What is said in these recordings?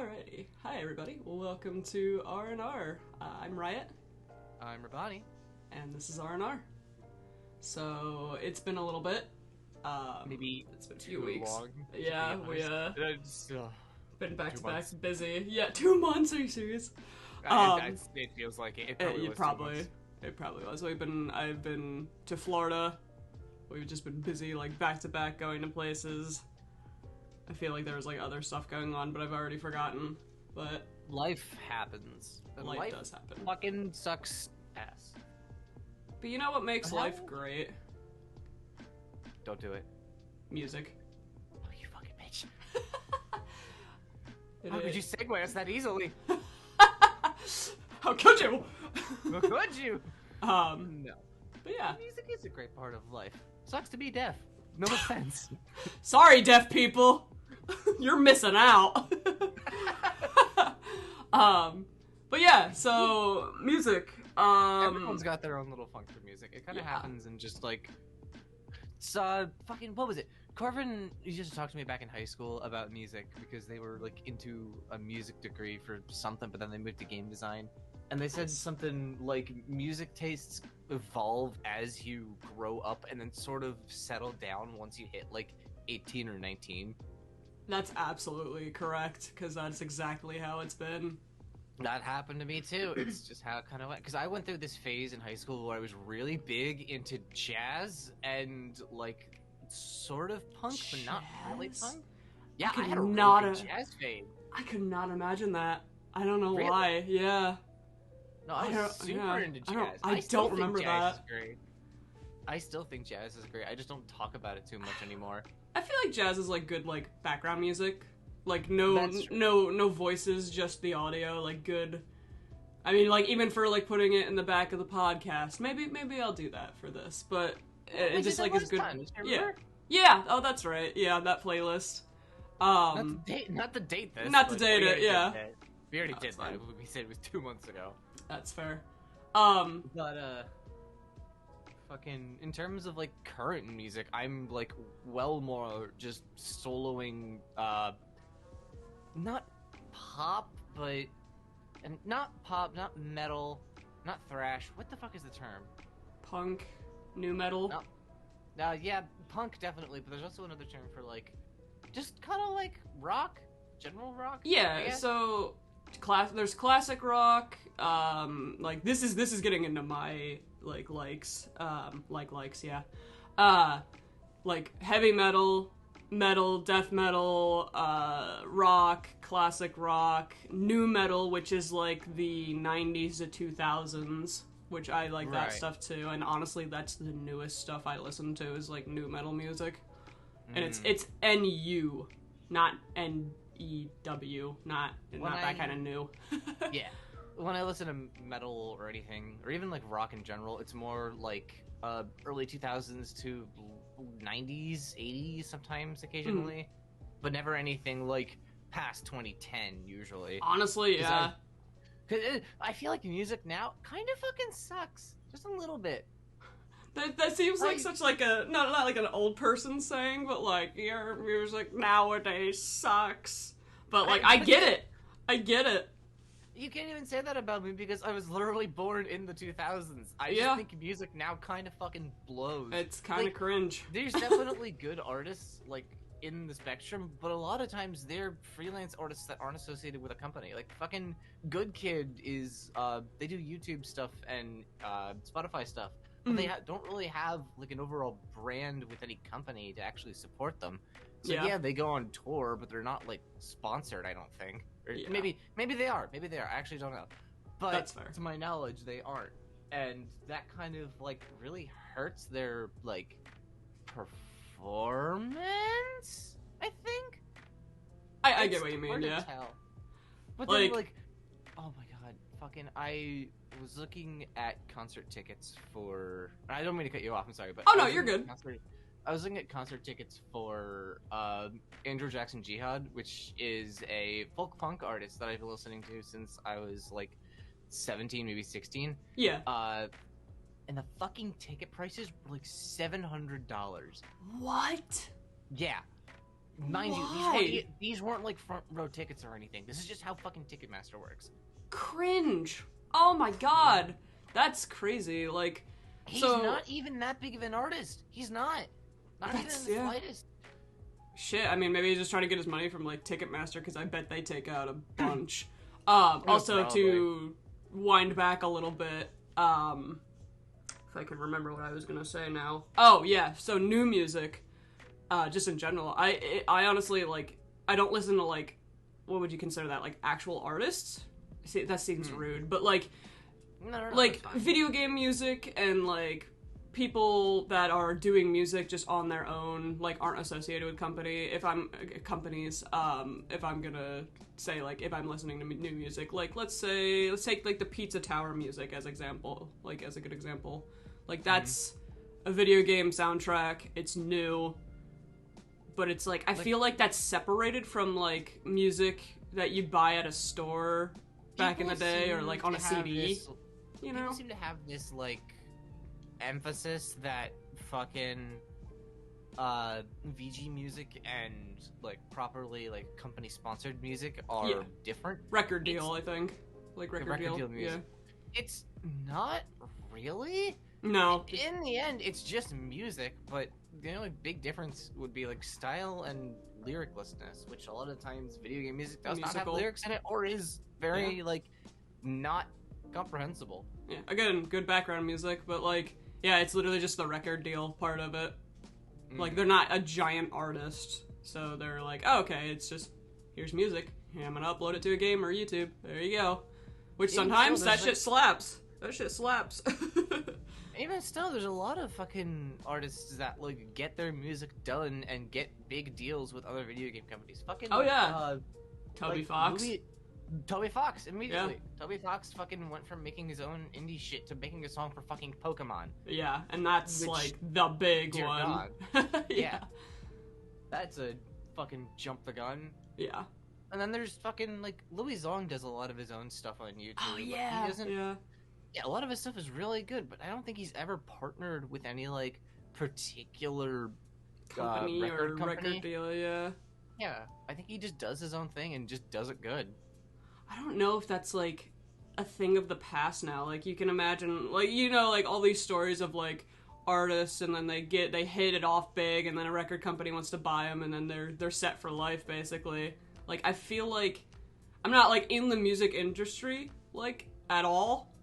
Alrighty. Hi everybody. Welcome to R&R. I'm Riot. I'm Rabani. And this is R&R. So, it's been a little bit. Maybe it's been a too few weeks. long. Yeah, we been back to back 2 months. busy. Yeah, 2 months, are you serious? It feels like it. It probably was. I've been to Florida. We've just been busy, like, back to back, going to places. I feel like there was, like, other stuff going on, but I've already forgotten. But life happens. life does happen. Fucking sucks ass. But you know what makes life great? Don't do it. Music. Oh, you fucking bitch. How could you segue us that easily? How could you? How could you? No. But yeah. Music is a great part of life. Sucks to be deaf. No offense. Sorry, deaf people. You're missing out. But yeah, so music. Everyone's got their own little funk for music. It kind of happens and just like, fucking, what was it? Corvin used to talk to me back in high school about music because they were like into a music degree for something, but then they moved to game design. And they said something like music tastes evolve as you grow up and then sort of settle down once you hit like 18 or 19. That's absolutely correct, because that's exactly how it's been. That happened to me too. It's just how it kind of went. Because I went through this phase in high school where I was really big into jazz and like sort of punk, but not really punk. Yeah, I had a really big jazz phase. I could not imagine that. I don't know Really? why. Yeah. No, I was super into jazz. I don't remember jazz that. Is great. I still think jazz is great. I just don't talk about it too much anymore. I feel like jazz is like good like background music. Like no voices, just the audio, like good. I mean, like even for like putting it in the back of the podcast. Maybe I'll do that for this, but it just like is good. Yeah. Yeah. Oh, that's right. Yeah, that playlist. Not to date this. Not to date it. Yeah. We already did that. We said it was 2 months ago. That's fair. But fucking in terms of like current music, I'm like well more just soloing, not pop, but and not pop, not metal, not thrash. What the fuck is the term? Punk, new metal. No, yeah, punk definitely. But there's also another term for like, just kind of like rock, general rock. Yeah. So. There's classic rock, like this is getting into my likes, yeah, like heavy metal, death metal, rock, classic rock, new metal, which is like the 90s to 2000s, which I like that stuff too, and honestly that's the newest stuff I listen to is like new metal music, and it's NU, not NEW, not that kind of new. Yeah. When I listen to metal or anything, or even like rock in general, it's more like early 2000s to 90s, 80s sometimes, occasionally, but never anything like past 2010 usually. Honestly, yeah. Because I feel like music now kind of fucking sucks, just a little bit. That seems like such like a not like an old person saying, but like your music nowadays sucks. But like I get it. You can't even say that about me because I was literally born in the 2000s. I just think music now kind of fucking blows. It's kind of cringe. There's definitely good artists like in the spectrum, but a lot of times they're freelance artists that aren't associated with a company. Like fucking Good Kid is they do YouTube stuff and Spotify stuff. But they don't really have like an overall brand with any company to actually support them. So yeah, they go on tour, but they're not like sponsored. I don't think. Or maybe they are. Maybe they are. I actually don't know. But that's fair. To my knowledge, they aren't, and that kind of like really hurts their like performance. I think. I get what you mean. Yeah. But then like, oh my god, fucking I was looking at concert tickets for. I don't mean to cut you off. I'm sorry, but oh no, you're good. I was looking at concert tickets for Andrew Jackson Jihad, which is a folk punk artist that I've been listening to since I was like 17, maybe 16. Yeah. And the fucking ticket prices were like $700. What? Yeah. Mind Why? you, these weren't like front row tickets or anything. This is just how fucking Ticketmaster works. Cringe. Oh my god. That's crazy. Like, He's so not even that big of an artist. He's not. Not even That's- the yeah. slightest. shit. I mean, maybe he's just trying to get his money from like Ticketmaster because I bet they take out a bunch. Also, probably. to wind back a little bit, if I can remember what I was gonna say now. Oh yeah. So new music, just in general. I honestly like. I don't listen to like. What would you consider that? Like actual artists? See, that seems rude, but like. No, Like that's fine. video game music and like people that are doing music just on their own, like aren't associated with companies. If I'm gonna say like if I'm listening to new music, like let's take like the Pizza Tower music as example, like as a good example. Like that's a video game soundtrack. It's new, but it's like I feel like that's separated from like music that you'd buy at a store back in the People day or seem like on to a have CD. this- You know? People seem to have this like emphasis that fucking VG music and like properly like company sponsored music are Yeah. different. Record deal, I think. Like record, record deal. deal music. It's not really. Yeah. No. In the end, it's just music, but the only big difference would be like style and lyriclessness, which a lot of times video game music does not have Musical. lyrics in it or is very like not comprehensible. Yeah. Again, good background music, but like, yeah, it's literally just the record deal part of it. Like, they're not a giant artist, so they're like, oh, okay, it's just here's music. Yeah, I'm gonna upload it to a game or YouTube. There you go. Which Even sometimes so, that there's, shit like- slaps. That shit slaps. Even still, there's a lot of fucking artists that like get their music done and get big deals with other video game companies. Fucking Oh, yeah. Toby like, Fox. Toby Fox immediately. Toby Fox fucking went from making his own indie shit to making a song for fucking Pokemon. Yeah, and that's Which- like the big dear one. Yeah. That's a fucking jump the gun. Yeah. And then there's fucking like Louis Zong does a lot of his own stuff on YouTube. Oh but yeah. he doesn't. Yeah. Yeah, a lot of his stuff is really good, but I don't think he's ever partnered with any like particular Company record or company. record deal. Yeah. Yeah, I think he just does his own thing and just does it good. I don't know if that's like a thing of the past now. Like you can imagine, like you know, like all these stories of like artists, and then they hit it off big, and then a record company wants to buy them, and then they're set for life basically. Like I feel like I'm not like in the music industry like at all,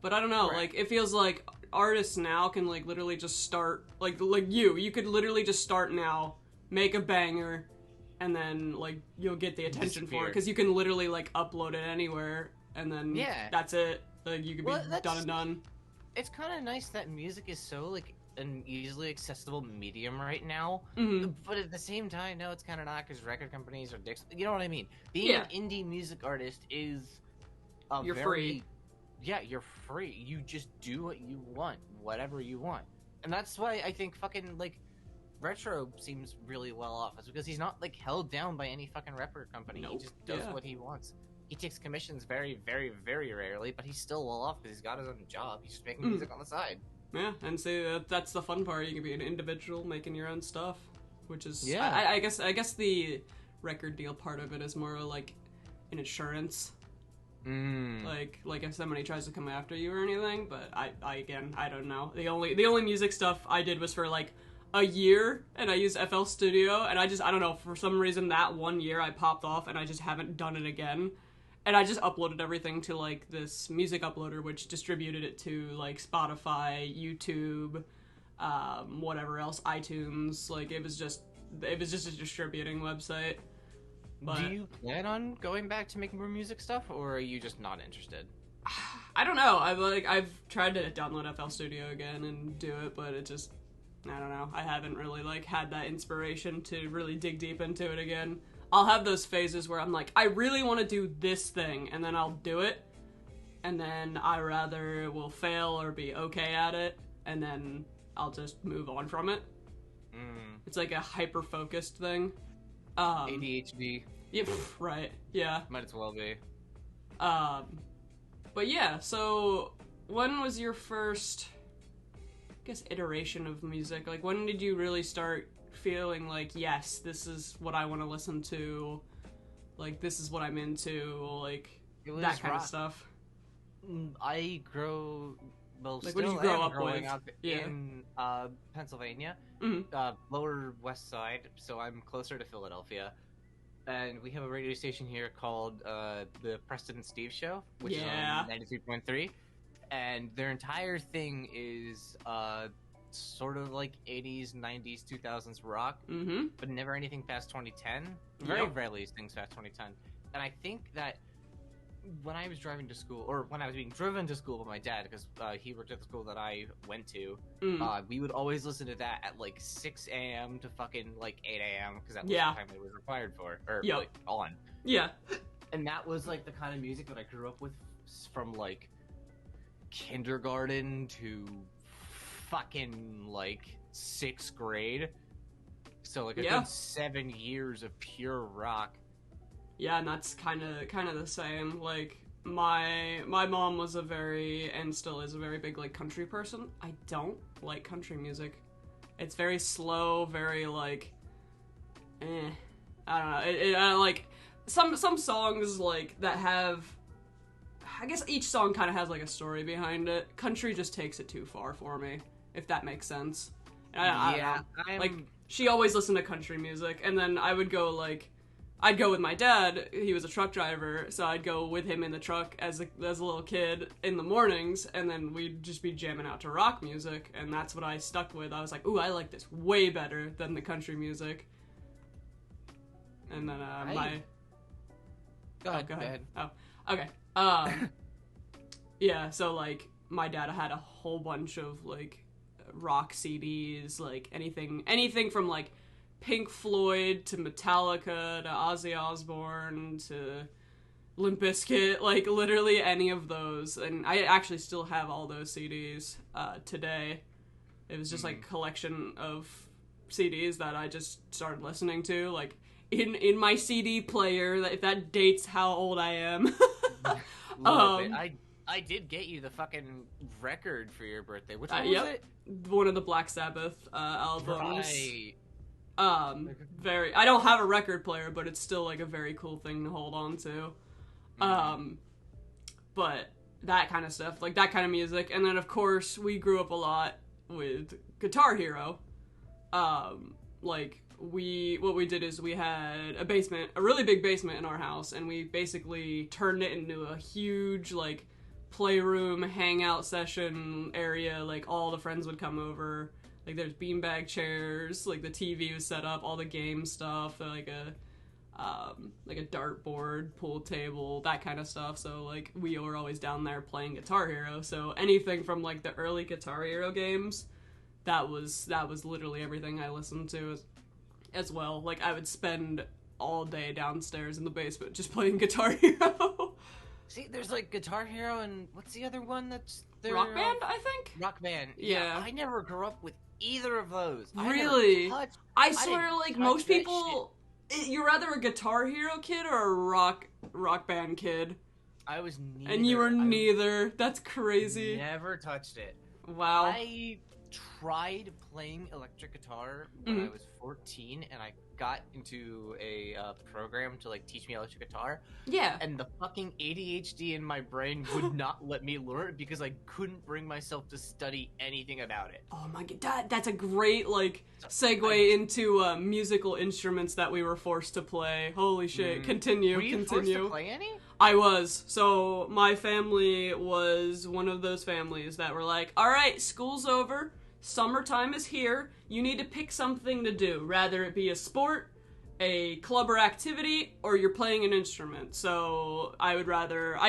but I don't know. Right. Like it feels like artists now can like literally just start like you could literally just start now, make a banger. And then, like, you'll get the attention for it. Disappear. Because you can literally, like, upload it anywhere. And then Yeah. that's it. Like, you could Well, be that's- done and done. It's kind of nice that music is so like an easily accessible medium right now. Hmm. But at the same time, no, it's kind of not because record companies are dicks. You know what I mean? Being Yeah. an indie music artist is a You're very, free. Yeah, you're free. You just do what you want, whatever you want, and that's why I think fucking like Retro seems really well off. Is because he's not like held down by any fucking record company. He Nope. just does Yeah. what he wants. He takes commissions very, very, very rarely, but he's still well off because he's got his own job. He's just making Mm. music on the side. Yeah, and see, that's the fun part. You can be an individual making your own stuff. Which is... Yeah. I guess the record deal part of it is more like an insurance. Like if somebody tries to come after you or anything, but I again, I don't know. The only music stuff I did was for like a year, and I used FL Studio, and I don't know, for some reason that 1 year I popped off, and I just haven't done it again. And I just uploaded everything to like this music uploader, which distributed it to like Spotify, YouTube, whatever else, iTunes. Like it was just a distributing website. But Do you plan on going back to making more music stuff, or are you just not interested? I don't know. I've tried to download FL Studio again and do it, but it just, I don't know. I haven't really like had that inspiration to really dig deep into it again. I'll have those phases where I'm like, I really want to do this thing, and then I'll do it, and then I rather will fail or be okay at it, and then I'll just move on from it. It's like a hyper focused thing. ADHD Yeah, right. Yeah. might as well be. But yeah, so when was your first, I guess, iteration of music? Like, when did you really start feeling like, yes, this is what I want to listen to, like, this is what I'm into, like, that kind of stuff. I grow... Well, like, still what did you grow up growing with? up Yeah. in Pennsylvania, Mhm. Lower West Side, so I'm closer to Philadelphia. And we have a radio station here called the Preston and Steve Show, which is on 93.3. And their entire thing is sort of like 80s, 90s, 2000s rock, but never anything past 2010. Very rarely things past 2010. And I think that when I was driving to school, or when I was being driven to school by my dad, because he worked at the school that I went to, we would always listen to that at like 6 a.m. to fucking like 8 a.m. because that was the time it was required for, or like on. Yeah. And that was like the kind of music that I grew up with from like kindergarten to fucking like 6th grade. So like a good 7 years of pure rock. Yeah, and that's kind of the same. Like, my mom was a very, and still is a very big, like, country person. I don't like country music. It's very slow, very, like, I don't know. Like, some songs, like, that have, I guess each song kind of has, like, a story behind it. Country just takes it too far for me, if that makes sense. I don't know. Like, she always listened to country music, and then I would go, like, I'd go with my dad. He was a truck driver, so I'd go with him in the truck as a little kid in the mornings, and then we'd just be jamming out to rock music, and that's what I stuck with. I was like, ooh, I like this way better than the country music. And then Go ahead. Oh, okay. Yeah, so, like, my dad had a whole bunch of, like, rock CDs, like, anything from, like, Pink Floyd to Metallica to Ozzy Osbourne to Limp Bizkit, like literally any of those. And I actually still have all those CDs today. It was just like a collection of CDs that I just started listening to, like in my CD player. If that dates how old I am. I did get you the fucking record for your birthday. Which one was it? One of the Black Sabbath albums. Right. I don't have a record player, but it's still like a very cool thing to hold on to. But that kind of stuff, like that kind of music. And then of course we grew up a lot with Guitar Hero. Like what we did is we had a really big basement in our house, and we basically turned it into a huge like playroom hangout session area. Like all the friends would come over. Like, there's beanbag chairs, like, the TV was set up, all the game stuff, like a dartboard, pool table, that kind of stuff. So, like, we were always down there playing Guitar Hero. So, anything from, like, the early Guitar Hero games, that was literally everything I listened to as well. Like, I would spend all day downstairs in the basement just playing Guitar Hero. See, there's, like, Guitar Hero and what's the other one that's there? Rock Band, I think? Rock Band. Yeah. I never grew up with either of those. Really? I swear, like, most people, you're either a Guitar Hero kid or a rock band kid. I was neither. And you were neither. That's crazy. Never touched it. Wow. I tried playing electric guitar when I was 14, and I got into a program to like teach me electric guitar. Yeah. And the fucking ADHD in my brain would not let me learn it because I couldn't bring myself to study anything about it. Oh my god, that's a great like segue into musical instruments that we were forced to play. Holy shit! Continue. Were you forced to play any? I was. So my family was one of those families that were like, all right, school's over. Summertime is here. You need to pick something to do, rather it be a sport, a club or activity, or you're playing an instrument. So I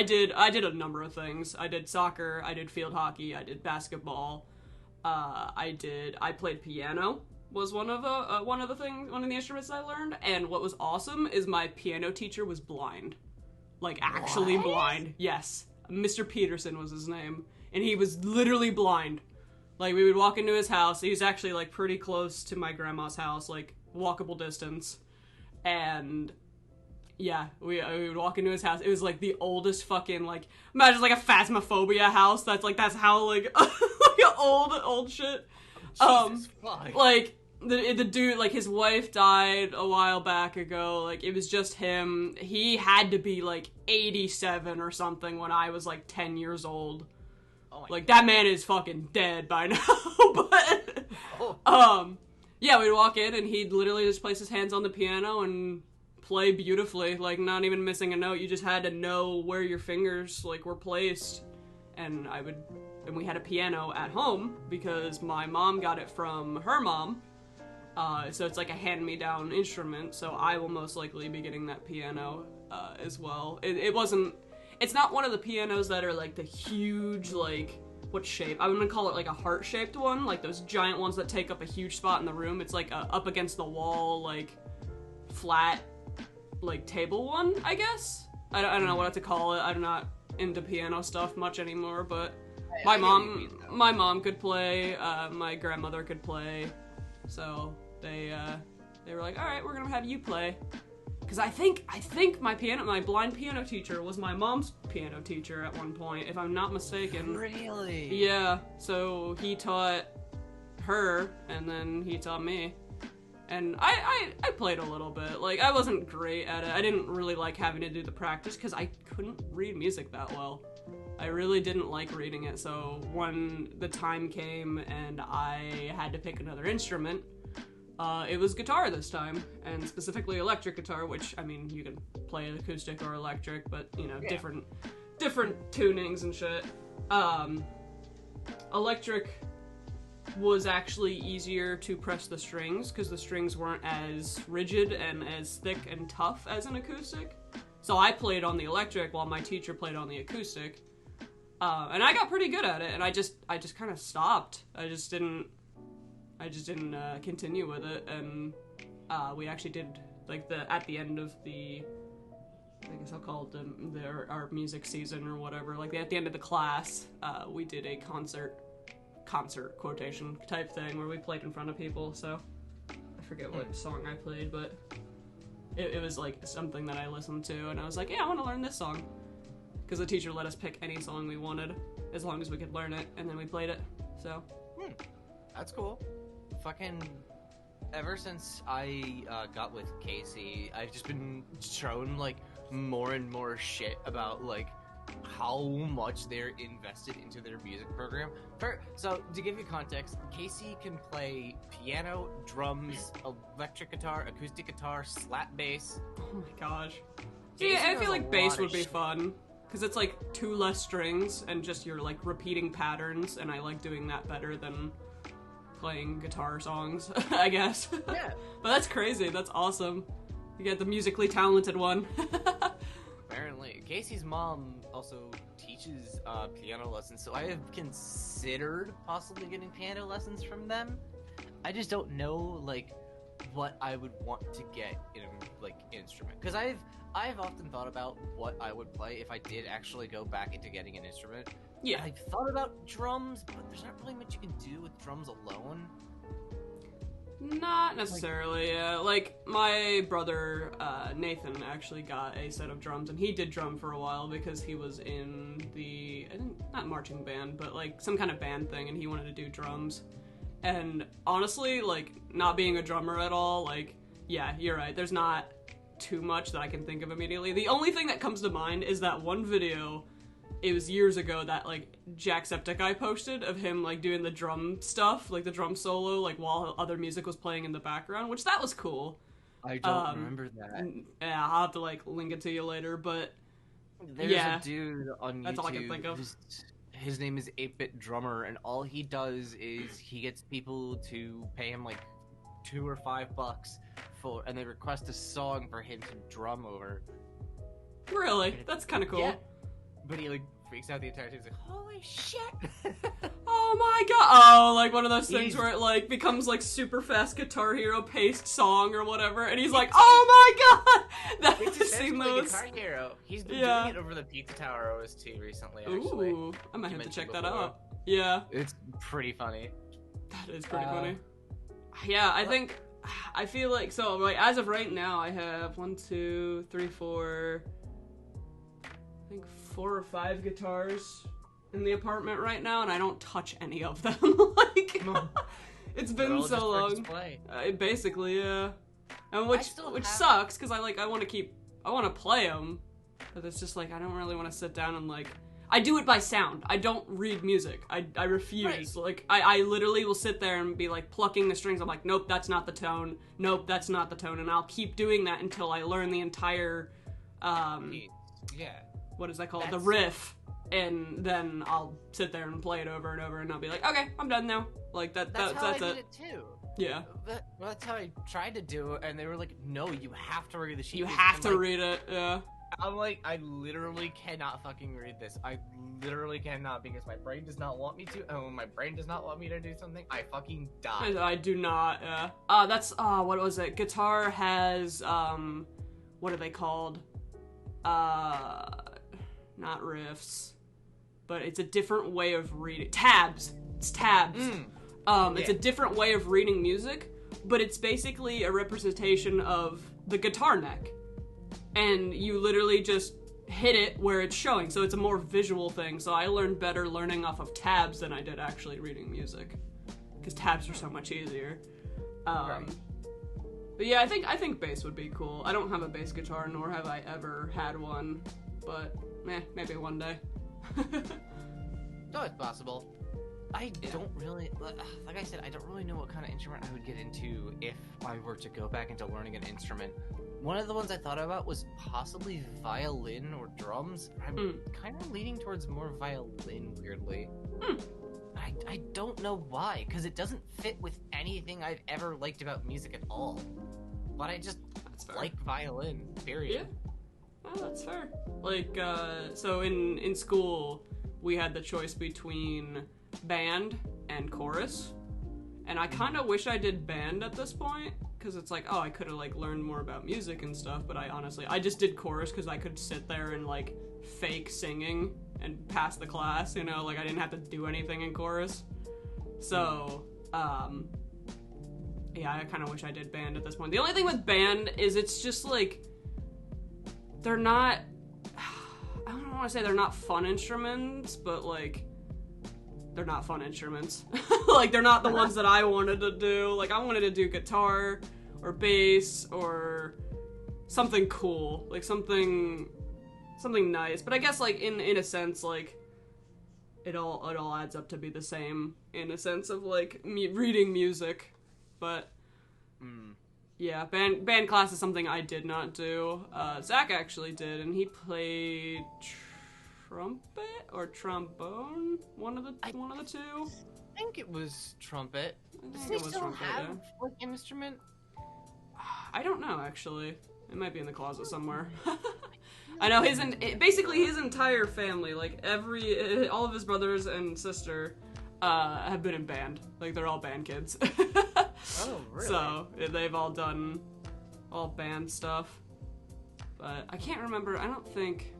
did a number of things. I did soccer, I did field hockey, I did basketball. I played piano. Was one of the instruments I learned. And what was awesome is my piano teacher was blind, like actually blind. Yes, Mr. Peterson was his name, and he was literally blind. Like, we would walk into his house. He was actually, like, pretty close to my grandma's house, like, walkable distance. And, yeah, we would walk into his house. It was, like, the oldest fucking, like, imagine, like, a Phasmophobia house. That's how, like, like, old shit. Jesus fuck. Like, the dude, like, his wife died a while back ago. Like, it was just him. He had to be, like, 87 or something when I was, like, 10 years old. Oh like, God. that man is fucking dead by now. But, Oh. yeah, we'd walk in and he'd literally just place his hands on the piano and play beautifully. Like, not even missing a note. You just had to know where your fingers, like, were placed. And we had a piano at home because my mom got it from her mom. So it's like a hand-me-down instrument, so I will most likely be getting that piano as well. It's not one of the pianos that are like the huge, like, what shape? I'm gonna call it like a heart-shaped one, like those giant ones that take up a huge spot in the room. It's like a up against the wall, like, flat, like, table one, I guess? I don't know what to call it. I'm not into piano stuff much anymore, but my mom could play, my grandmother could play, so they were like, all right, we're gonna have you play, because I think my blind piano teacher was my mom's piano teacher at one point, if I'm not mistaken. Really? Yeah, so he taught her, and then he taught me. And I played a little bit. Like, I wasn't great at it. I didn't really like having to do the practice because I couldn't read music that well. I really didn't like reading it, so when the time came and I had to pick another instrument, it was guitar this time, and specifically electric guitar, which, I mean, you can play acoustic or electric, but, you know, Yeah. different tunings and shit. Electric was actually easier to press the strings because the strings weren't as rigid and as thick and tough as an acoustic. So I played on the electric while my teacher played on the acoustic. And I got pretty good at it, and I just kind of stopped. I just didn't continue with it, and we actually did, like, at the end of the, I guess I'll call it our music season or whatever, like, at the end of the class, we did a concert quotation type thing where we played in front of people. So I forget what song I played, but it was like something that I listened to, and I was like, yeah, I want to learn this song, because the teacher let us pick any song we wanted as long as we could learn it, and then we played it. So That's cool. Fucking ever since I got with Casey, I've just been shown, like, more and more shit about, like, how much they're invested into their music program. So, to give you context, Casey can play piano, drums, electric guitar, acoustic guitar, slap bass. oh my gosh. Casey Yeah, I knows feel a like bass lot would of be shit. fun, because it's like 2 less strings and just you're like repeating patterns, and I like doing that better than playing guitar songs, I guess. Yeah. But that's crazy. That's awesome. You get the musically talented one. Apparently. Casey's mom also teaches piano lessons, so I have considered possibly getting piano lessons from them. I just don't know, like, what I would want to get in, like, instrument. Because I've often thought about what I would play if I did actually go back into getting an instrument. Yeah. I've thought about drums, but there's not really much you can do with drums alone. Not necessarily, yeah. Like, my brother, Nathan, actually got a set of drums, and he did drum for a while because he was in the, I think, not marching band, but, like, some kind of band thing, and he wanted to do drums. And honestly, like, not being a drummer at all, like, yeah, you're right, there's not too much that I can think of immediately. The only thing that comes to mind is that one video, it was years ago, that, like, Jacksepticeye posted of him, like, doing the drum stuff, like, the drum solo, like, while other music was playing in the background, which that was cool. I don't remember that. Yeah, I'll have to, like, link it to you later, but There's yeah, a dude on YouTube. that's all I can think of. His name is 8-Bit Drummer, and all he does is he gets people to pay him like $2 or $5 for, and they request a song for him to drum over. Really? That's kind of cool. Yeah. But he like freaks out the entire time. He's like, "Holy shit!" Oh my god! Oh, like one of those things He's- where it like becomes like super fast Guitar Hero paced song or whatever, and he's like, "Oh my god!" It's I've seen essentially those. Guitar Hero. He's been Yeah. doing it over the Pizza Tower OST recently. Actually, Ooh, I might You have to check mentioned that before. out. Yeah, it's pretty funny. that is pretty funny. Yeah, I feel like so. Like as of right now, I have 1, 2, 3, 4. I think 4 or 5 guitars in the apartment right now, and I don't touch any of them. Like, It's They're been all so just for long. display. Basically, yeah. And I still which have- sucks because I want to play them, but it's just like I don't really want to sit down and like. I do it by sound. I don't read music. I refuse. Right. Like I literally will sit there and be like plucking the strings. I'm like, nope, that's not the tone. Nope, that's not the tone, and I'll keep doing that until I learn the entire Yeah. what is that called? The That's- riff. And then I'll sit there and play it over and over, and I'll be like, okay, I'm done now. Like That's how that's I it. did it too. Yeah. That's how I tried to do it, and they were like, "No, you have to read the sheet." You music." have I'm to like- read it, yeah. I'm like, I literally cannot fucking read this. I literally cannot because my brain does not want me to, and when my brain does not want me to do something, I fucking die. I do not, yeah. That's, what was it? Guitar has, what are they called? Not riffs, but it's a different way of reading. Tabs! It's tabs. It's a different way of reading music, but it's basically a representation of the guitar neck. And you literally just hit it where it's showing, so it's a more visual thing. So I learned better learning off of tabs than I did actually reading music, because tabs are so much easier. Right. But yeah, I think bass would be cool. I don't have a bass guitar, nor have I ever had one, but maybe one day. No, it's possible. I don't really, like I said, I don't really know what kind of instrument I would get into if I were to go back into learning an instrument. One of the ones I thought about was possibly violin or drums. I'm kind of leaning towards more violin, weirdly. I don't know why, because it doesn't fit with anything I've ever liked about music at all. But I just That's fair. like violin, period. Yeah. Oh, that's fair. Like, so in school, we had the choice between band and chorus. And I kind of wish I did band at this point, because it's like, oh, I could have, like, learned more about music and stuff, but I just did chorus because I could sit there and, like, fake singing and pass the class, you know? Like, I didn't have to do anything in chorus. So, yeah, I kind of wish I did band at this point. The only thing with band is it's just, like, they're not, I don't want to say they're not fun instruments, but, like, they're not fun instruments. Like, they're not the ones that I wanted to do. Like, I wanted to do guitar or bass or something cool. Like, something nice. But I guess, like, in a sense, like, it all adds up to be the same in a sense of, like, reading music. But, yeah, band class is something I did not do. Zach actually did, and he played trumpet or trombone, one of the two. I think it was trumpet. I Does think he it was still trumpet, have yeah. like an instrument? I don't know, actually. It might be in the closet somewhere. I know basically his entire family, like all of his brothers and sister, have been in band. Like, they're all band kids. Oh, really? So they've all done all band stuff. But I can't remember. I don't think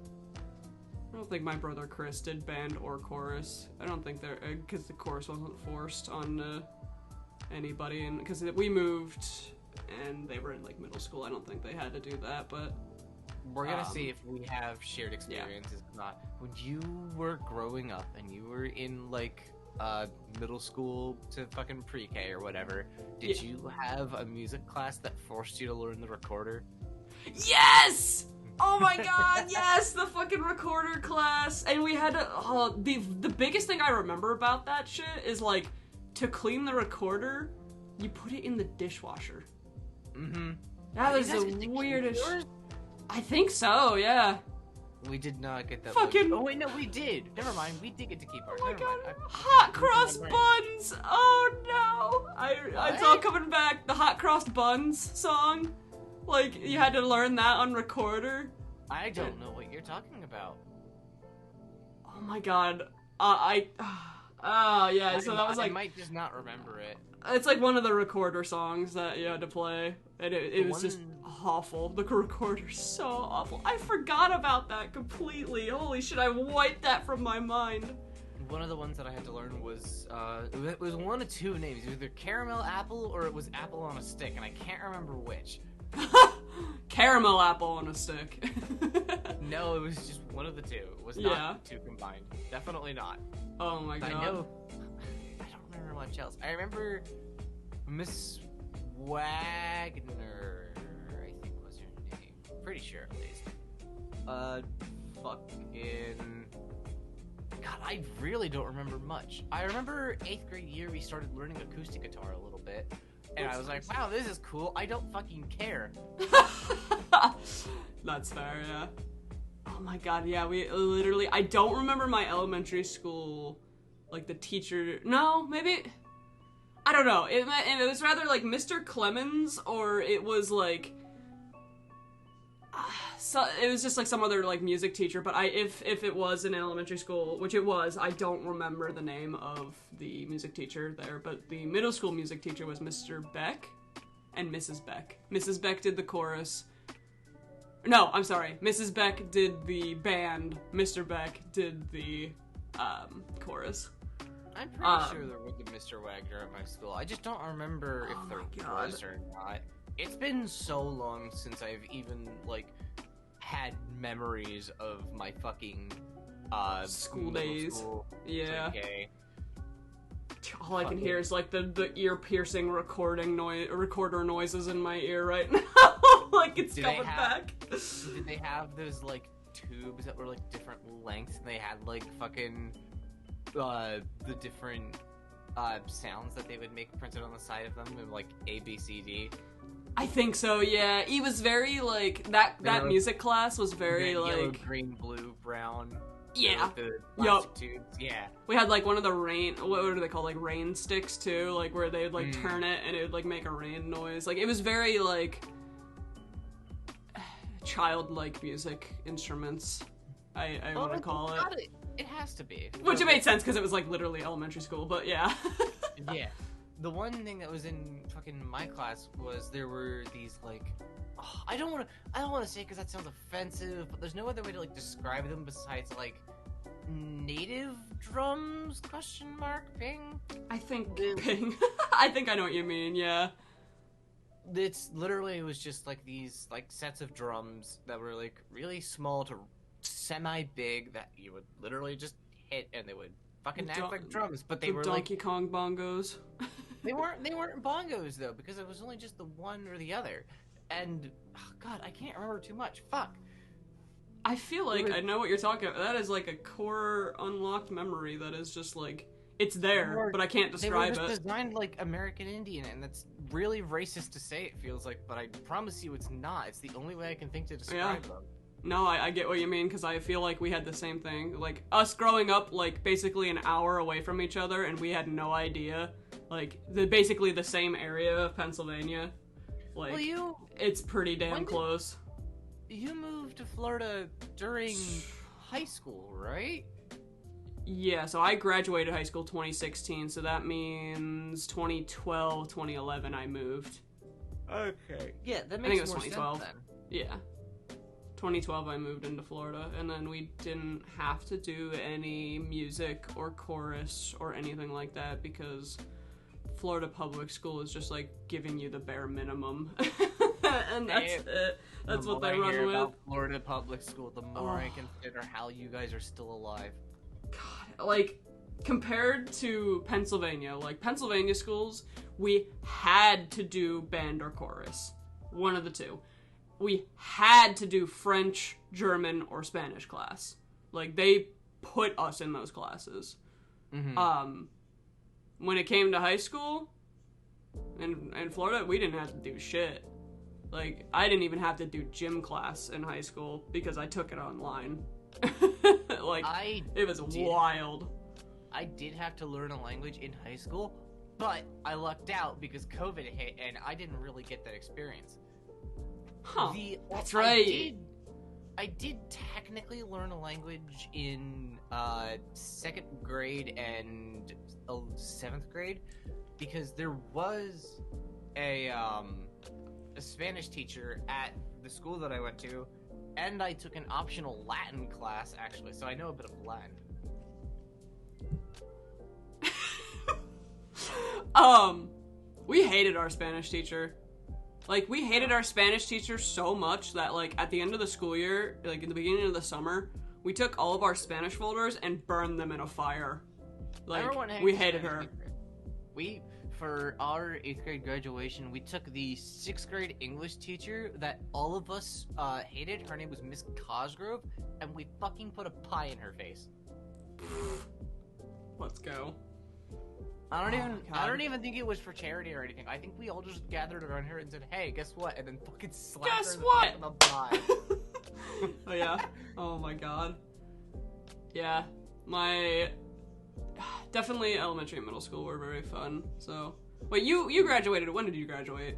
my brother Chris did band or chorus. I don't think because the chorus wasn't forced on anybody, and because we moved and they were in, like, middle school, I don't think they had to do that. But we're gonna see if we have shared experiences or not. When you were growing up and you were in, like, middle school to fucking pre-K or whatever, did you have a music class that forced you to learn the recorder? Yes! Oh my god, yes! The fucking recorder class! And we had to, the biggest thing I remember about that shit is, like, to clean the recorder, you put it in the dishwasher. Mm-hmm. That was You guys the get to keep weirdest. yours? I think so, yeah. We did not get that. Fucking- Oh wait, no, we did. Never mind, we did get to keep ours. Oh my Never god. mind. Hot cross Right. buns! Oh no! It's all coming back. The hot cross buns song. Like, you had to learn that on recorder. I don't know what you're talking about. Oh my god. Yeah, so that was I like, might just not remember it. it's like one of the recorder songs that you had to play. And it was just one- awful. The recorder's so awful. I forgot about that completely. Holy shit, I wiped that from my mind. One of the ones that I had to learn was it was one of two names, either caramel apple or it was apple on a stick, and I can't remember which. Caramel apple on a stick. No, it was just one of the two. It was Yeah. not two combined. Definitely not. Oh my god. I know. I don't remember much else. I remember Miss Wagner, I think was her name. Pretty sure, at least. Fucking... God, I really don't remember much. I remember 8th grade year we started learning acoustic guitar a little bit. And I was like, wow, this is cool. I don't fucking care. That's fair, yeah. Oh my god, yeah, we literally... I don't remember my elementary school, like, the teacher... No, maybe... I don't know. It was rather, like, Mr. Clemens, or it was, like... So it was just, like, some other, like, music teacher, but if it was in elementary school, which it was, I don't remember the name of the music teacher there, but the middle school music teacher was Mr. Beck and Mrs. Beck. Mrs. Beck did the chorus... No, I'm sorry. Mrs. Beck did the band. Mr. Beck did the chorus. I'm pretty sure there was a Mr. Wagner at my school. I just don't remember if there was or not. It's been so long since I've even, like, had memories of my fucking school days. School. Yeah. Okay. All I can hear is, like, the ear-piercing recorder noises in my ear right now. Like, it's coming back. Did they have those, like, tubes that were, like, different lengths, and they had, like, fucking, the different, sounds that they would make printed on the side of them, and, like, A, B, C, D? I think so, yeah. He was very, like, that music class was very, like... Yellow, green, blue, brown. Yeah. The plastic tubes, yeah. We had, like, one of the what are they called, like, rain sticks, too, like, where they'd, like, turn it, and it would, like, make a rain noise. Like, it was very, like... childlike music instruments, I want to call it. It has to be. Which it made sense because it was like literally elementary school, but yeah. Yeah. The one thing that was in fucking my class was there were these like, I don't want to say it because that sounds offensive, but there's no other way to like describe them besides like native drums ? Ping. I think ping. I think I know what you mean. Yeah. It's literally, it was just like these like sets of drums that were like really small to semi-big that you would literally just hit and they would fucking act like drums, but they were Donkey like Kong bongos. they weren't bongos though, because it was only just the one or the other. And God, I can't remember too much. Fuck. I feel like I know what you're talking about. That is like a core unlocked memory that is just like it's there, but I can't describe it. They were just designed like American Indian, and that's really racist to say, it feels like, but I promise you it's not. It's the only way I can think to describe them. No, I get what you mean, because I feel like we had the same thing. Like, us growing up, like, basically an hour away from each other, and we had no idea. Like, basically the same area of Pennsylvania. Like, well, it's pretty damn close. You moved to Florida during high school, right? Yeah, so I graduated high school 2016, so that means 2012, 2011 I moved. Okay. Yeah, that makes more sense then. Yeah. 2012 I moved into Florida, and then we didn't have to do any music or chorus or anything like that because Florida public school is just like giving you the bare minimum. And that's it. That's what they run with. Florida public school, the more I consider how you guys are still alive. God, like, compared to Pennsylvania, like, Pennsylvania schools, we had to do band or chorus. One of the two. We had to do French, German, or Spanish class. Like, they put us in those classes. Mm-hmm. When it came to high school, in Florida, we didn't have to do shit. Like, I didn't even have to do gym class in high school because I took it online. Like, it was wild. I did have to learn a language in high school, but I lucked out because COVID hit and I didn't really get that experience. Huh, that's right. I did technically learn a language in 2nd grade and 7th grade because there was a Spanish teacher at the school that I went to, and I took an optional Latin class, actually, so I know a bit of Latin. We hated our Spanish teacher. Like, we hated our Spanish teacher so much that, like, at the end of the school year, like, in the beginning of the summer, we took all of our Spanish folders and burned them in a fire. Like, we hated her. for our 8th grade graduation, we took the 6th grade English teacher that all of us hated. Her name was Miss Cosgrove, and we fucking put a pie in her face. Let's go. I don't even think it was for charity or anything. I think we all just gathered around her and said, "Hey, guess what?" And then fucking slapped her in the face with a pie. Oh yeah. Oh my god. Yeah. My definitely elementary and middle school were very fun. So, wait, you graduated. When did you graduate?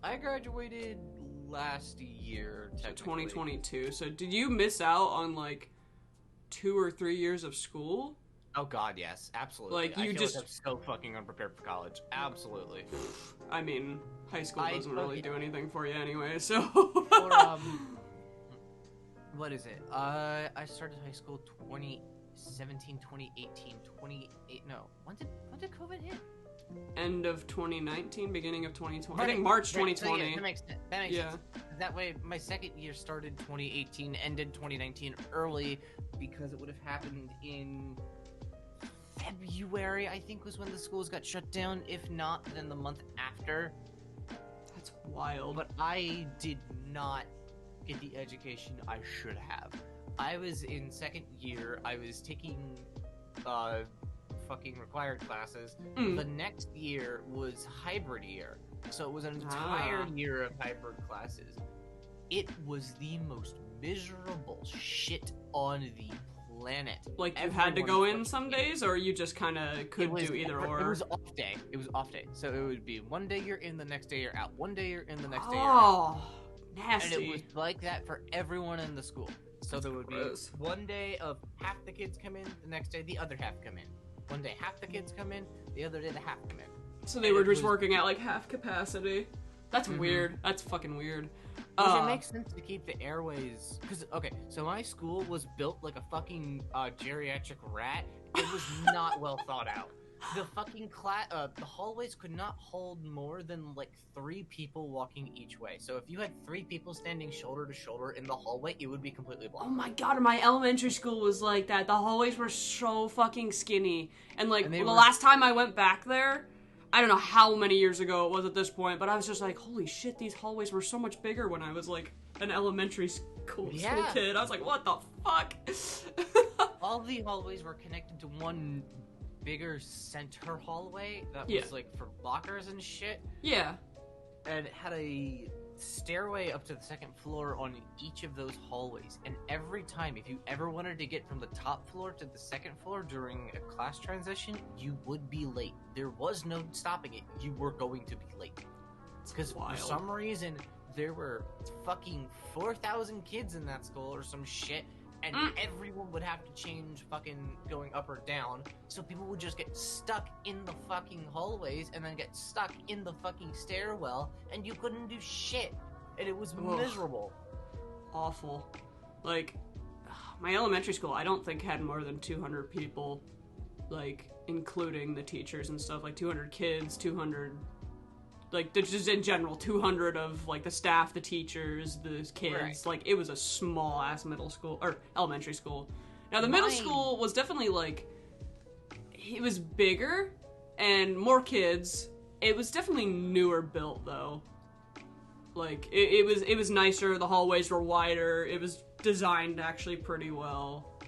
I graduated last year, technically. 2022. So, did you miss out on like 2 or 3 years of school? Oh god, yes, absolutely. Like, you I feel just- like I'm so fucking unprepared for college. Absolutely. I mean, high school I doesn't really fucking- do anything for you anyway. So. Or, what is it? I started high school 2017, 2018, 28. No, when did COVID hit? End of 2019, beginning of 2020. I Right, think March right, so 2020. yeah, that makes sense. That makes Yeah. sense. That way, my second year started 2018, ended 2019 early because it would have happened in February, I think, was when the schools got shut down. If not, then the month after. That's wild. But I did not get the education I should have. I was in second year. I was taking fucking required classes. The next year was hybrid year. So it was an entire year of hybrid classes. It was the most miserable shit on the planet. Like, you had to go Everyone in some days, or you just kind of could do either or? It was off day. It was off day. So it would be one day you're in, the next day you're out. One day you're in, the next day you're out. Oh, nasty. And it was like that for everyone in the school. So there would gross. be one day of half the kids come in, the next day the other half come in. One day half the kids come in, the other day the half come in. So they were just working at like half capacity. That's weird. That's fucking weird. Which it makes sense to keep the airways, because, okay, so my school was built like a fucking geriatric rat. It was not well thought out. The fucking the hallways could not hold more than like 3 people walking each way. So if you had 3 people standing shoulder to shoulder in the hallway, it would be completely blocked. Oh my god, my elementary school was like that. The hallways were so fucking skinny. And like, the last time I went back there, I don't know how many years ago it was at this point, but I was just like, holy shit, these hallways were so much bigger when I was like an elementary school kid. I was like, what the fuck? All the hallways were connected to one bigger center hallway that was like for lockers and shit. Yeah. And it had a stairway up to the second floor on each of those hallways. And every time, if you ever wanted to get from the top floor to the second floor during a class transition, you would be late. There was no stopping it. You were going to be late. Because for some reason, there were fucking 4,000 kids in that school or some shit. And everyone would have to change fucking going up or down. So people would just get stuck in the fucking hallways and then get stuck in the fucking stairwell. And you couldn't do shit. And it was miserable. Awful. Like, my elementary school, I don't think had more than 200 people. Like, including the teachers and stuff. Like, 200 kids, 200... Like, just in general, 200 of, like, the staff, the teachers, the kids. Right. Like, it was a small-ass middle school, or elementary school. Now, the middle school was definitely, like, it was bigger and more kids. It was definitely newer built, though. Like, it was nicer, the hallways were wider, it was designed actually pretty well.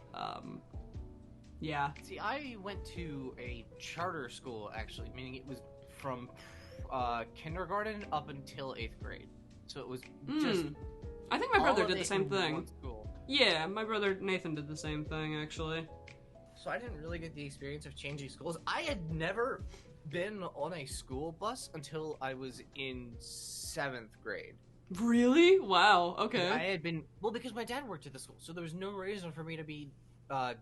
Yeah. See, I went to a charter school, actually, meaning it was from... kindergarten up until 8th grade. So it was just... I think my brother did the same in thing. one school. Yeah, my brother Nathan did the same thing, actually. So I didn't really get the experience of changing schools. I had never been on a school bus until I was in 7th grade. Really? Wow, okay. I had been... Well, because my dad worked at the school, so there was no reason for me to be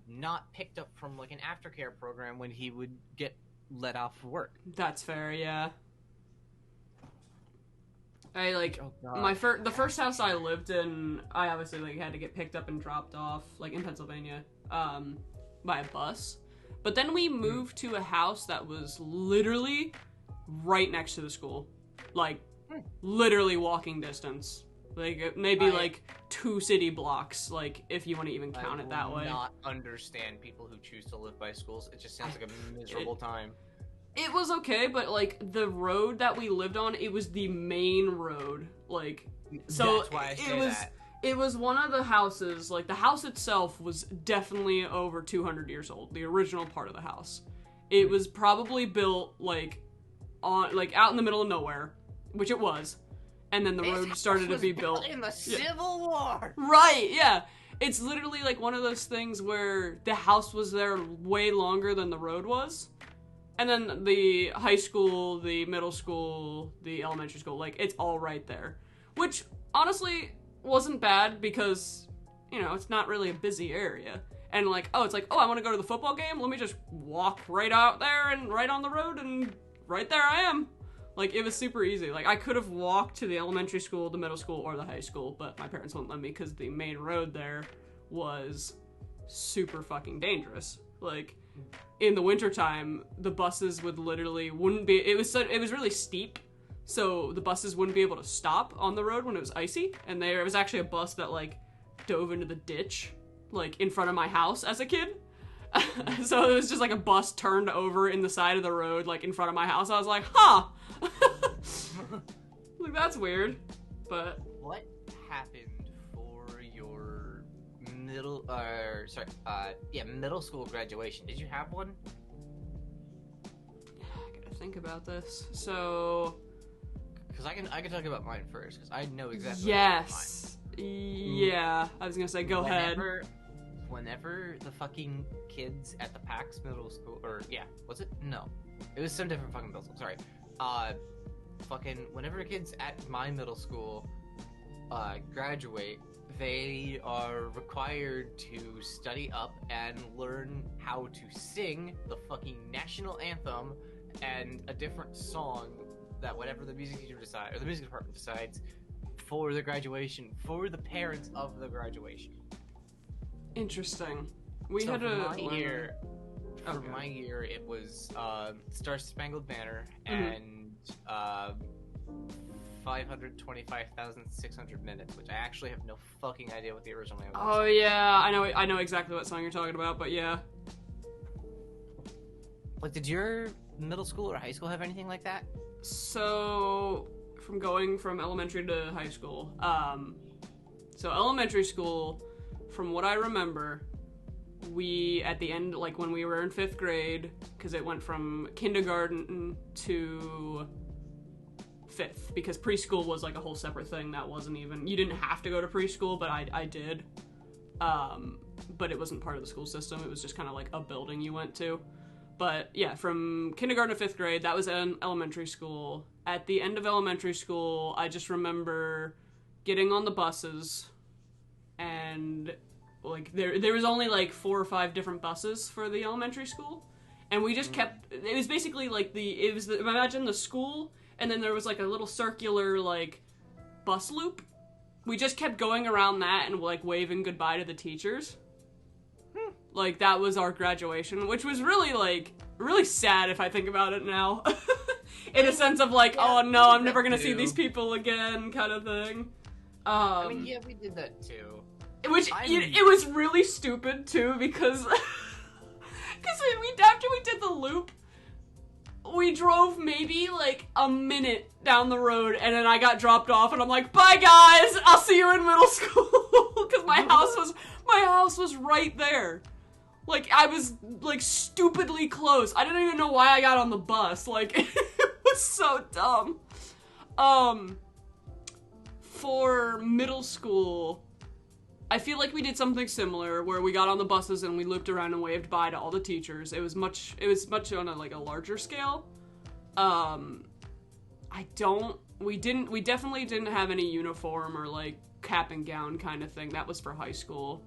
not picked up from, like, an aftercare program when he would get let off work. That's fair, yeah. I, like, God. the first house I lived in, I obviously, like, had to get picked up and dropped off, like, in Pennsylvania, by a bus. But then we moved to a house that was literally right next to the school. Like, literally walking distance. Like, maybe, like, 2 city blocks, like, if you want to even count it that way. I do not understand people who choose to live by schools. It just sounds like a miserable time. It was okay, but, like, the road that we lived on, it was the main road. Like, so That's why I say that. It was one of the houses, like, the house itself was definitely over 200 years old, the original part of the house. It was probably built, like, out in the middle of nowhere, which it was, and then the road started to be built. In the Civil War! Right, yeah. It's literally, like, one of those things where the house was there way longer than the road was. And then the high school, the middle school, the elementary school, like, it's all right there. Which, honestly, wasn't bad because, you know, it's not really a busy area. And, like, I want to go to the football game? Let me just walk right out there and right on the road, and right there I am. Like, it was super easy. Like, I could have walked to the elementary school, the middle school, or the high school, but my parents wouldn't let me because the main road there was super fucking dangerous. Like, in the wintertime, the buses would literally it was really steep, so the buses wouldn't be able to stop on the road when it was icy, and there was actually a bus that, like, dove into the ditch, like, in front of my house as a kid. So it was just, like, a bus turned over in the side of the road, like, in front of my house. I was like, huh! Like, that's weird, but... What happened for your middle school graduation? Did you have one? I gotta think about this. So... Because I can talk about mine first, because I know exactly Yes! Yeah, I was gonna say, go ahead. Whenever the fucking kids at the Pax Middle School, was it? No. It was some different fucking middle school, sorry. Whenever kids at my middle school, graduate, they are required to study up and learn how to sing the fucking national anthem and a different song that whatever the music teacher decides, or the music department decides, for the graduation, for the parents of the graduation. Interesting. My year, it was Star Spangled Banner and 525,600 minutes, which I actually have no fucking idea what the original name was. Oh yeah, I know exactly what song you're talking about, but yeah. Like, did your middle school or high school have anything like that? So, from going from elementary to high school, so elementary school, from what I remember, we, at the end, like, when we were in 5th grade, because it went from kindergarten to 5th, because preschool was, like, a whole separate thing that wasn't even, you didn't have to go to preschool, but I did, but it wasn't part of the school system, it was just kind of like a building you went to. But yeah, from kindergarten to 5th grade, that was in elementary school. At the end of elementary school, I just remember getting on the buses, and like there was only like 4 or 5 different buses for the elementary school, and we just kept. It was basically like imagine the school, and then there was like a little circular like bus loop. We just kept going around that and like waving goodbye to the teachers. Like, that was our graduation, which was really, like, really sad if I think about it now. In a sense of, like, oh no, I'm never gonna see these people again, kind of thing. I mean, yeah, we did that too. Which, it was really stupid, too, because... after we did the loop, we drove maybe, like, a minute down the road, and then I got dropped off, and I'm like, bye, guys! I'll see you in middle school! Because my house was right there. Like, I was, like, stupidly close. I didn't even know why I got on the bus. Like, it was so dumb. For middle school, I feel like we did something similar, where we got on the buses and we looped around and waved bye to all the teachers. It was much on a, like, a larger scale. We definitely didn't have any uniform or, like, cap and gown kind of thing. That was for high school.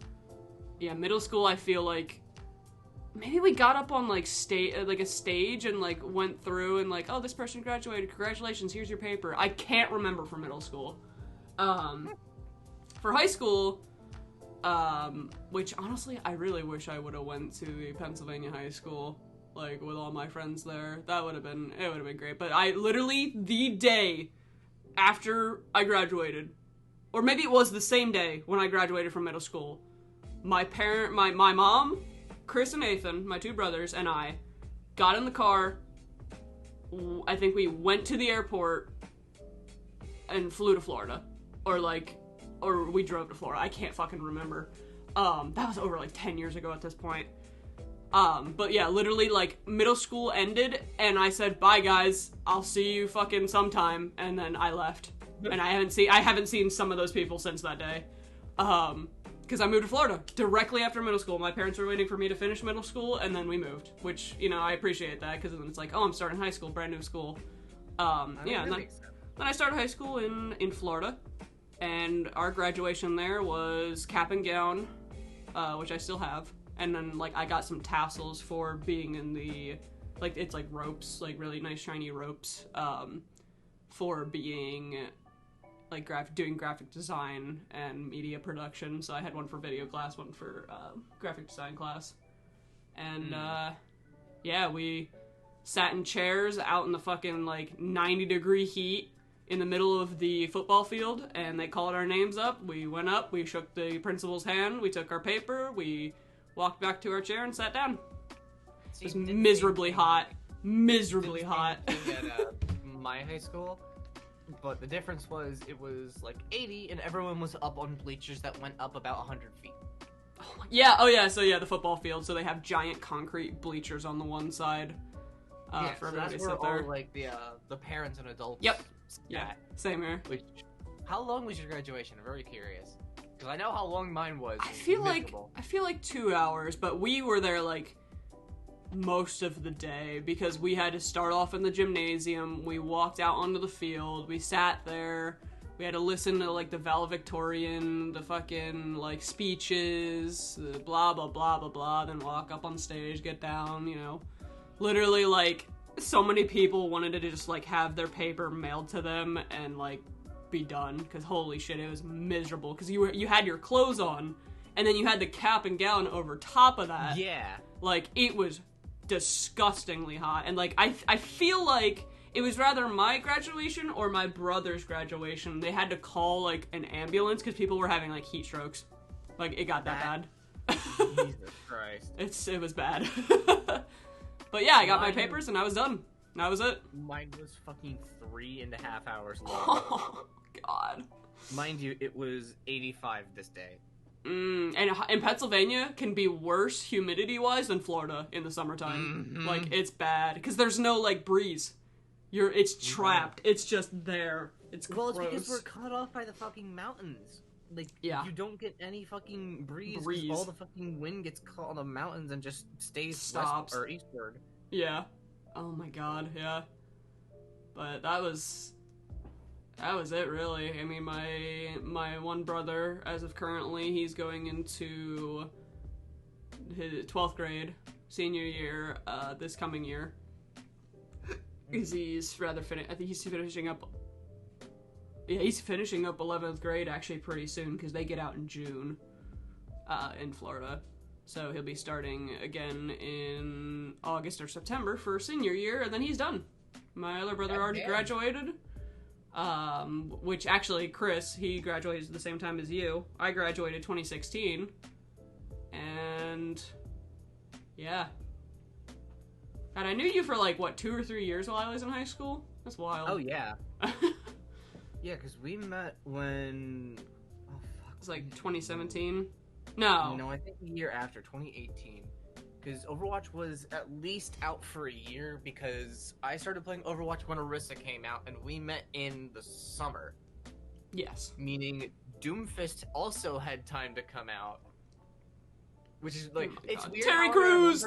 Yeah, middle school, I feel like maybe we got up on like a stage and like went through and like, oh, this person graduated, congratulations, here's your paper. I can't remember for middle school. For high school, which honestly I really wish I would have went to the Pennsylvania high school, like with all my friends there. It would have been great. But I literally, the day after I graduated, or maybe it was the same day when I graduated from middle school, my mom, Chris and Nathan, my 2 brothers, and I got in the car, I think we went to the airport and flew to Florida. Or we drove to Florida. I can't fucking remember. That was over like 10 years ago at this point. But yeah, literally like middle school ended and I said, bye guys, I'll see you fucking sometime. And then I left. And I haven't seen some of those people since that day. Because I moved to Florida directly after middle school. My parents were waiting for me to finish middle school and then we moved, which, you know, I appreciate that because then it's like, oh, I'm starting high school, brand new school. Yeah, and then I started high school in Florida. And our graduation there was cap and gown, which I still have. And then, like, I got some tassels for being in the, like, it's like ropes, like really nice shiny ropes, for being, like, doing graphic design and media production. So I had one for video class, one for graphic design class. And, yeah, we sat in chairs out in the fucking, like, 90-degree heat in the middle of the football field, and they called our names up. We went up, we shook the principal's hand, we took our paper, we walked back to our chair and sat down. It was miserably hot. Miserably hot. At my high school, but the difference was it was like 80 and everyone was up on bleachers that went up about 100 feet. Yeah, oh yeah, so yeah, the football field, so they have giant concrete bleachers on the one side. Yeah, for so everybody that's to where sit there. all like the parents and adults. Yep. sat. Yeah, same here. Which, how long was your graduation? I'm very curious. Because I know how long mine was. I feel Miserable. like 2 hours, but we were there like most of the day because we had to start off in the gymnasium. We walked out onto the field. We sat there. We had to listen to like the valedictorian, the fucking like speeches, the blah blah blah blah blah. Then walk up on stage, get down. You know, literally like so many people wanted to just like have their paper mailed to them and like be done, because holy shit, it was miserable because you had your clothes on and then you had the cap and gown over top of that. Yeah. Like it was disgustingly hot, and like I feel like it was rather my graduation or my brother's graduation. They had to call like an ambulance because people were having like heat strokes. Like it got that bad. Jesus Christ. It was bad. But yeah, I got my papers and I was done. That was it. Mine was fucking 3.5 hours long. Oh god. Mind you, it was 85 this day. And in Pennsylvania can be worse humidity-wise than Florida in the summertime. Mm-hmm. Like, it's bad. Because there's no, like, breeze. It's trapped. It's just there. It's gross. Well, it's because we're cut off by the fucking mountains. Like, yeah. You don't get any fucking breeze. Breeze. All the fucking wind gets caught on the mountains and just stays Stops. west or eastward. Yeah. Oh my god, yeah. But that was it, really. I mean, my one brother, as of currently, he's going into his 12th grade, senior year, this coming year. Because he's I think he's finishing up. Yeah, he's finishing up 11th grade actually pretty soon, because they get out in June, in Florida. So he'll be starting again in August or September for senior year, and then he's done. My other brother already graduated. Which actually, Chris, he graduated at the same time as you. I graduated 2016. And yeah. God, I knew you for like, what, 2 or 3 years while I was in high school? That's wild. Oh, yeah. Yeah, because we met when... Oh, fuck. It was like 2017? No. No, I think the year after, 2018. Because Overwatch was at least out for a year, because I started playing Overwatch when Orisa came out, and we met in the summer. Yes. Meaning Doomfist also had time to come out. Which is like, it's weird. Terry Crews!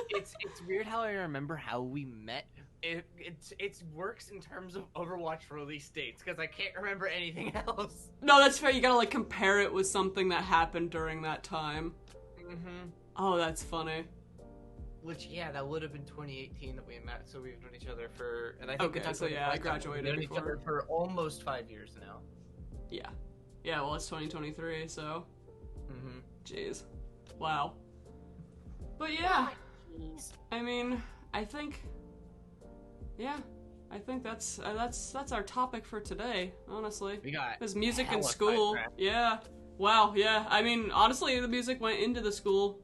It's weird how I remember how we met. It works in terms of Overwatch release dates, because I can't remember anything else. No, that's fair. You gotta like compare it with something that happened during that time. Mm-hmm. Oh, that's funny. Which, yeah, that would have been 2018 that we met, so we've known each other for... And I think okay, so yeah, I graduated we've known before. each other for almost 5 years now. Yeah. Yeah, well, it's 2023, so... Mm-hmm. Jeez. Wow. But yeah. I mean, I think... Yeah. I think that's our topic for today, honestly. We got... There's music in hella school. sidetracked. Yeah. Wow, yeah. I mean, honestly, the music went into the school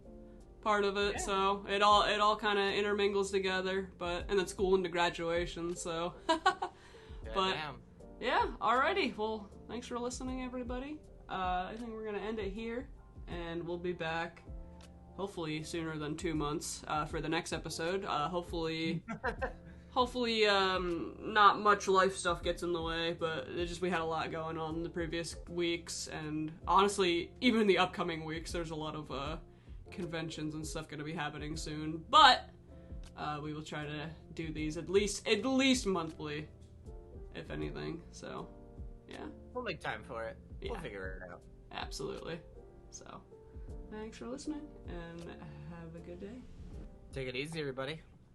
part of it, Yeah. so it all kind of intermingles together. And then school into graduation, so. But Damn. yeah, alrighty. Well, thanks for listening, everybody. I think we're gonna end it here, and we'll be back hopefully sooner than 2 months for the next episode. Hopefully, not much life stuff gets in the way, but we had a lot going on in the previous weeks, and honestly, even in the upcoming weeks, there's a lot of conventions and stuff going to be happening soon. But we will try to do these at least monthly, if anything. So, yeah. We'll make time for it. Yeah. We'll figure it out. Absolutely. So, thanks for listening, and have a good day. Take it easy, everybody.